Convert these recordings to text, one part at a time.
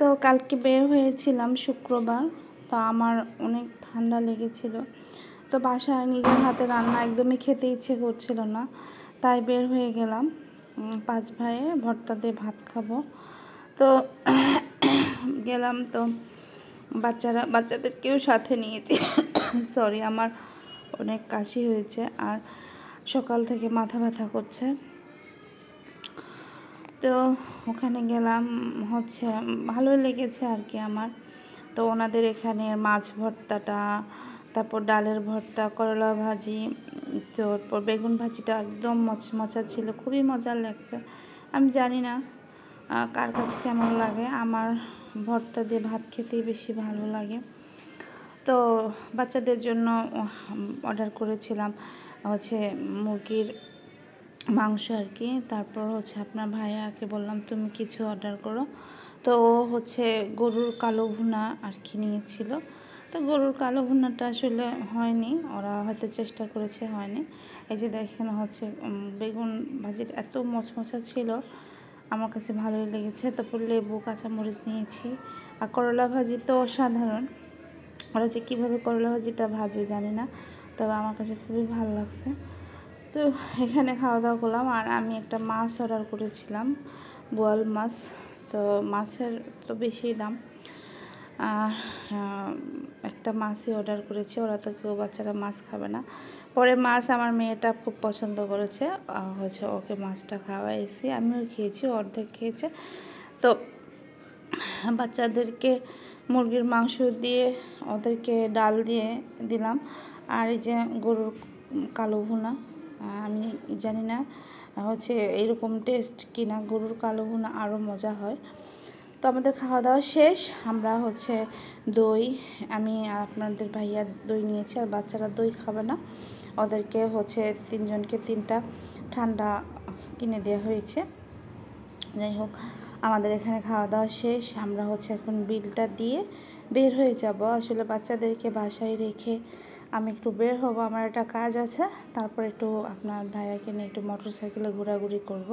তো কালকে বের হয়েছিলাম শুক্রবার। তো আমার অনেক ঠান্ডা লেগেছিল, তো বাসায় নিজের হাতে রান্না একদমই খেতে ইচ্ছে করছিল না, তাই বের হয়ে গেলাম। 5 ভাইয়ে ভর্তা দিয়ে ভাত খাবো। তো গেলাম, তো বাচ্চাদেরকেও সাথে নিয়েছি। সরি, আমার অনেক কাশি হয়েছে আর সকাল থেকে মাথা ব্যথা করছে। তো ওখানে গেলাম, ভালোই লেগেছে আর কি আমার। তো ওনাদের এখানে মাছ ভর্তাটা, তারপর ডালের ভর্তা, করলা ভাজি, তারপর বেগুন ভাজিটা একদম মচমচা ছিল, খুবই মজা লাগছে। আমি জানি না কার কাছে কেমন লাগে, আমার ভর্তা দিয়ে ভাত খেতেই বেশি ভালো লাগে। তো বাচ্চাদের জন্য অর্ডার করেছিলাম মুরগির মাংস আর কি। তারপর আপনার ভাইয়াকে বললাম তুমি কিছু অর্ডার করো। তো ও গরুর কালো ভুনা আর কি নিয়েছিল। তো গরুর কালো ভুনাটা আসলে হয়নি, ওরা হয়তো চেষ্টা করেছে, হয়নি। এই যে দেখেন বেগুন ভাজিটা এত মচমচা ছিল, আমার কাছে ভালোই লেগেছে। তারপর লেবু, কাঁচামরিচ নিয়েছি। আর করলা ভাজি তো অসাধারণ, ওরা যে কীভাবে করলা ভাজিটা ভাজে জানি না, তবে আমার কাছে খুবই ভালো লাগছে। তো এখানে খাওয়া দাওয়া করলাম। আর আমি একটা মাছ অর্ডার করেছিলাম, বোয়াল মাছ। তো মাছের তো বেশি দাম, একটা মাছই অর্ডার করেছি। ওরা তো কেউ বাচ্চারা মাছ খাবে না। পরে মাছ আমার মেয়েটা খুব পছন্দ করেছে, ওকে মাছটা খাওয়াইছি, আমিও খেয়েছি, অর্ধেক খেয়েছে। তো বাচ্চাদেরকে মুরগির মাংস দিয়ে ওদেরকে ডাল দিয়ে দিলাম। আর এই যে গরুর কালো ভুনা, আমি জানি না এইরকম টেস্ট কিনা, গরুর কালো ভুনা আরও মজা হয়। তো আমাদের খাওয়া দাওয়া শেষ। আমরা দই, আমি আর আপনাদের ভাইয়া দই নিয়েছি, আর বাচ্চারা দই খাবে না, ওদেরকে 3জনকে 3টা ঠান্ডা কিনে দেওয়া হয়েছে। যাই হোক, আমাদের এখানে খাওয়া দাওয়া শেষ। আমরা এখন বিলটা দিয়ে বের হয়ে যাব। আসলে বাচ্চাদেরকে বাসায় রেখে আমি একটু বের হব, আমার একটা কাজ আছে। তারপর একটু আপনার ভাইয়াকে নিয়ে একটু মোটরসাইকেলে ঘোরাঘুরি করব।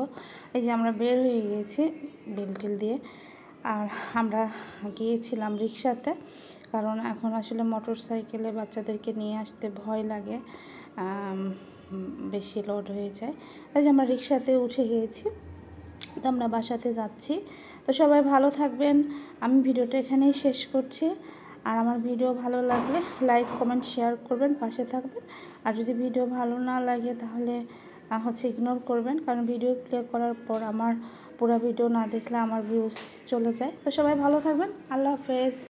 এই যে আমরা বের হয়ে গিয়েছি বিল টিল দিয়ে। আর আমরা গিয়েছিলাম রিক্সাতে, কারণ এখন আসলে মোটরসাইকেলে বাচ্চাদেরকে নিয়ে আসতে ভয় লাগে, বেশি লোড হয়ে যায়। এই যে আমরা রিক্সাতে উঠে গিয়েছি, তো আমরা বাসাতে যাচ্ছি। তো সবাই ভালো থাকবেন। আমি ভিডিওটা এখানেই শেষ করছি। আর আমার ভিডিও ভালো লাগলে লাইক, কমেন্ট, শেয়ার করবেন, পাশে থাকবেন। আর যদি ভিডিও ভালো না লাগে তাহলে ইগনোর করবেন, কারণ ভিডিও প্লে করার পর আমার পুরো ভিডিও না দেখলে আমার ভিউজ চলে যায়। তো সবাই ভালো থাকবেন। আল্লাহ হাফেজ।